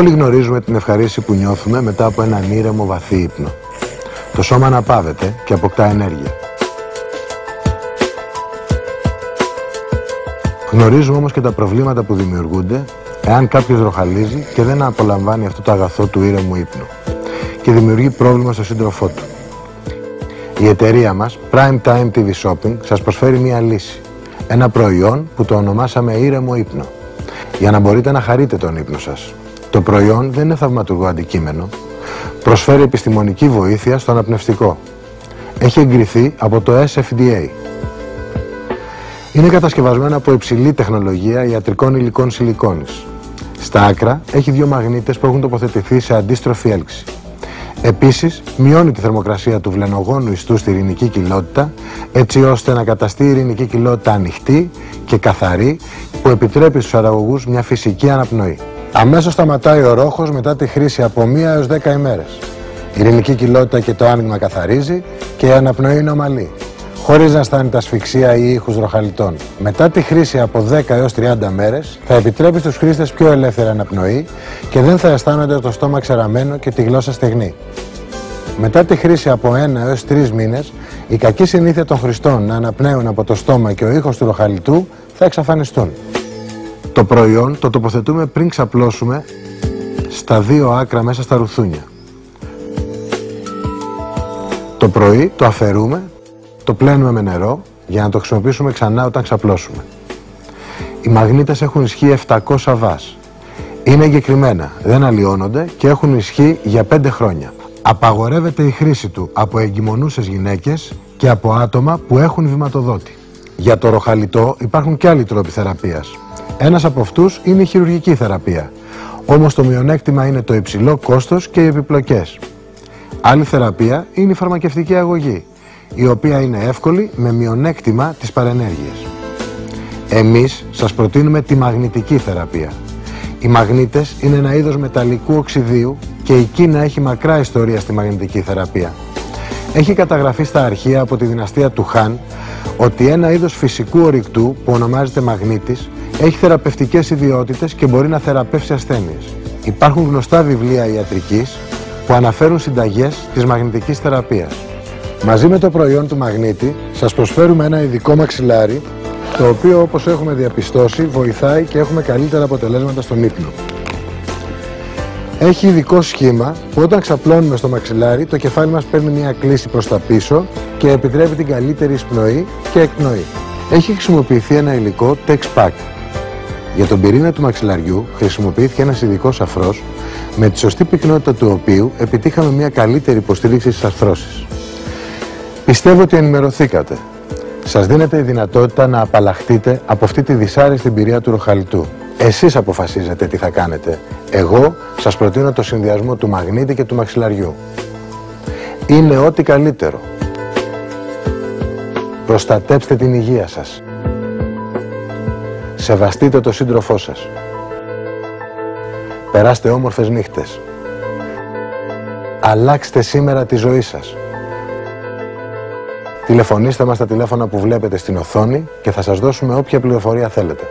Όλοι γνωρίζουμε την ευχαρίστηση που νιώθουμε μετά από έναν ήρεμο βαθύ ύπνο. Το σώμα αναπαύεται και αποκτά ενέργεια. Γνωρίζουμε όμως και τα προβλήματα που δημιουργούνται εάν κάποιος ροχαλίζει και δεν απολαμβάνει αυτό το αγαθό του ήρεμου ύπνου και δημιουργεί πρόβλημα στο σύντροφό του. Η εταιρεία μας, Prime Time TV Shopping, σας προσφέρει μία λύση. Ένα προϊόν που το ονομάσαμε ήρεμο ύπνο, για να μπορείτε να χαρείτε τον ύπνο σας. Το προϊόν δεν είναι θαυματουργό αντικείμενο. Προσφέρει επιστημονική βοήθεια στο αναπνευστικό. Έχει εγκριθεί από το SFDA. Είναι κατασκευασμένο από υψηλή τεχνολογία ιατρικών υλικών σιλικόνης. Στα άκρα έχει δύο μαγνήτες που έχουν τοποθετηθεί σε αντίστροφη έλξη. Επίσης, μειώνει τη θερμοκρασία του βλενογόνου ιστού στη ειρηνική κοιλότητα, έτσι ώστε να καταστεί η ειρηνική κοιλότητα ανοιχτή και καθαρή, που επιτρέπει στους αραγωγούς μια φυσική αναπνοή. Αμέσως σταματάει ο ρόχος μετά τη χρήση από 1 έως 10 ημέρες. Η ειρηνική κοιλότητα και το άνοιγμα καθαρίζει και η αναπνοή είναι ομαλή, χωρίς να αισθάνεται ασφυξία ή ήχους ροχαλιτών. Μετά τη χρήση από 10 έως 30 μέρες θα επιτρέπει στους χρήστες πιο ελεύθερη αναπνοή και δεν θα αισθάνονται το στόμα ξεραμένο και τη γλώσσα στεγνή. Μετά τη χρήση από 1 έως 3 μήνες, η κακή συνήθεια των χρηστών να αναπνέουν από το στόμα και ο ήχος του ροχαλιτού θα εξαφανιστούν. Το προϊόν το τοποθετούμε πριν ξαπλώσουμε στα δύο άκρα μέσα στα ρουθούνια. Το πρωί το αφαιρούμε, το πλένουμε με νερό για να το χρησιμοποιήσουμε ξανά όταν ξαπλώσουμε. Οι μαγνήτες έχουν ισχύ 700 βατ. Είναι εγκεκριμένα, δεν αλλοιώνονται και έχουν ισχύ για 5 χρόνια. Απαγορεύεται η χρήση του από εγκυμονούσες γυναίκες και από άτομα που έχουν βηματοδότη. Για το ροχαλιτό υπάρχουν και άλλοι τρόποι θεραπείας. Ένας από αυτούς είναι η χειρουργική θεραπεία. Όμως το μειονέκτημα είναι το υψηλό κόστος και οι επιπλοκές. Άλλη θεραπεία είναι η φαρμακευτική αγωγή, η οποία είναι εύκολη με μειονέκτημα της παρενέργειας. Εμείς σας προτείνουμε τη μαγνητική θεραπεία. Οι μαγνήτες είναι ένα είδος μεταλλικού οξυδίου και η Κίνα έχει μακρά ιστορία στη μαγνητική θεραπεία. Έχει καταγραφεί στα αρχεία από τη δυναστεία του Χαν ότι ένα είδος φυσικού ορυκτού που ονομάζεται μαγνήτης έχει θεραπευτικές ιδιότητες και μπορεί να θεραπεύσει ασθένειες. Υπάρχουν γνωστά βιβλία ιατρικής που αναφέρουν συνταγές της μαγνητικής θεραπείας. Μαζί με το προϊόν του μαγνήτη σας προσφέρουμε ένα ειδικό μαξιλάρι, το οποίο, όπως έχουμε διαπιστώσει, βοηθάει και έχουμε καλύτερα αποτελέσματα στον ύπνο. Έχει ειδικό σχήμα που όταν ξαπλώνουμε στο μαξιλάρι το κεφάλι μας παίρνει μια κλίση προς τα πίσω και επιτρέπει την καλύτερη εισπνοή και εκπνοή. Έχει χρησιμοποιηθεί ένα υλικό TexPack. Για τον πυρήνα του μαξιλαριού χρησιμοποιήθηκε ένας ειδικός αφρός με τη σωστή πυκνότητα του οποίου επιτύχαμε μια καλύτερη υποστήριξη στις αρθρώσεις. Πιστεύω ότι ενημερωθήκατε. Σας δίνεται η δυνατότητα να απαλλαχτείτε από αυτή τη δυσάρεστη εμπειρία του ροχαλιτού. Εσείς αποφασίζετε τι θα κάνετε. Εγώ σας προτείνω το συνδυασμό του μαγνήτη και του μαξιλαριού. Είναι ό,τι καλύτερο. Προστατέψτε την υγεία σας. Σεβαστείτε το σύντροφό σας. Περάστε όμορφες νύχτες. Αλλάξτε σήμερα τη ζωή σας. Τηλεφωνήστε μας στα τηλέφωνα που βλέπετε στην οθόνη και θα σας δώσουμε όποια πληροφορία θέλετε.